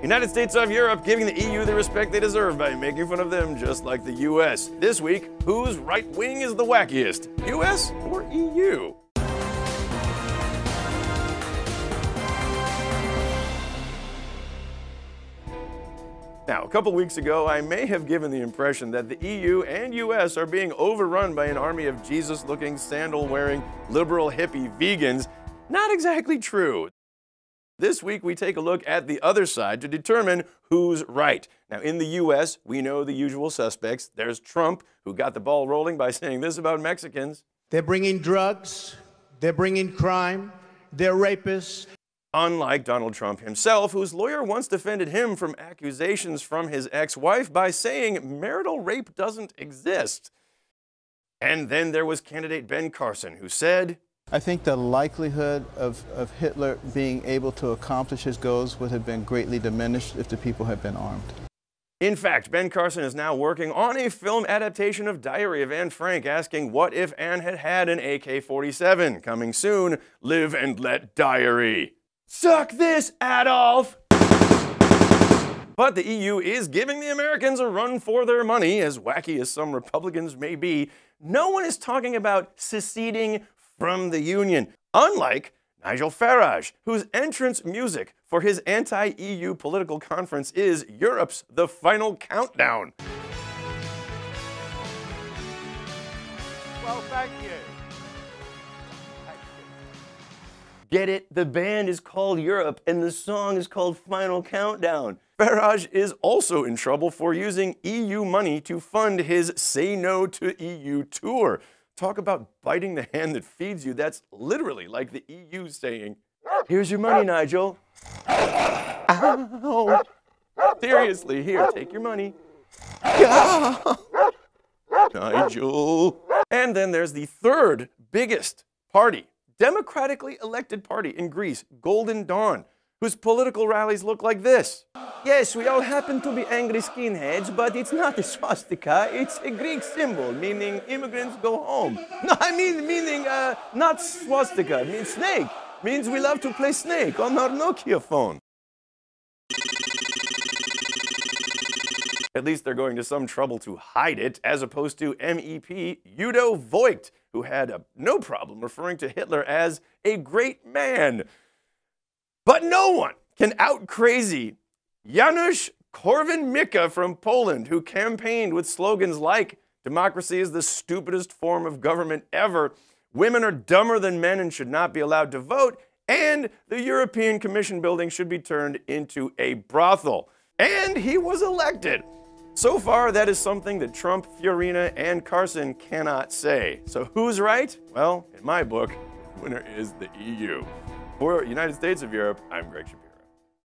United States of Europe giving the EU the respect they deserve by making fun of them just like the US. This week, whose right wing is the wackiest? US or EU? Now, a couple weeks ago, I may have given the impression that the EU and US are being overrun by an army of Jesus-looking, sandal-wearing, liberal hippie vegans. Not exactly true. This week, we take a look at the other side to determine who's right. Now, in the US, we know the usual suspects. There's Trump, who got the ball rolling by saying this about Mexicans. They're bringing drugs, they're bringing crime, they're rapists. Unlike Donald Trump himself, whose lawyer once defended him from accusations from his ex-wife by saying marital rape doesn't exist. And then there was candidate Ben Carson, who said, I think the likelihood of Hitler being able to accomplish his goals would have been greatly diminished if the people had been armed. In fact, Ben Carson is now working on a film adaptation of Diary of Anne Frank, asking what if Anne had had an AK-47? Coming soon, Live and Let Diary. Suck this, Adolf! But the EU is giving the Americans a run for their money, as wacky as some Republicans may be. No one is talking about seceding from the Union, unlike Nigel Farage, whose entrance music for his anti-EU political conference is Europe's The Final Countdown. Well, thank you. Get it? The band is called Europe and the song is called Final Countdown. Farage is also in trouble for using EU money to fund his Say No to EU tour. Talk about biting the hand that feeds you. That's literally like the EU saying, here's your money, Nigel. Ow. Seriously, here, take your money. Nigel. And then there's the third biggest party, democratically elected party in Greece, Golden Dawn, whose political rallies look like this. Yes, we all happen to be angry skinheads, but it's not a swastika, it's a Greek symbol, meaning immigrants go home. No, I mean, meaning not swastika, it means snake. Means we love to play snake on our Nokia phone. At least they're going to some trouble to hide it, as opposed to MEP Udo Voigt, who had no problem referring to Hitler as a great man. But no one can out-crazy Janusz Korwin-Mikke from Poland, who campaigned with slogans like, democracy is the stupidest form of government ever, women are dumber than men and should not be allowed to vote, and the European Commission building should be turned into a brothel. And he was elected. So far, that is something that Trump, Fiorina, and Carson cannot say. So who's right? Well, in my book, the winner is the EU. For United States of Europe, I'm Greg Shapiro.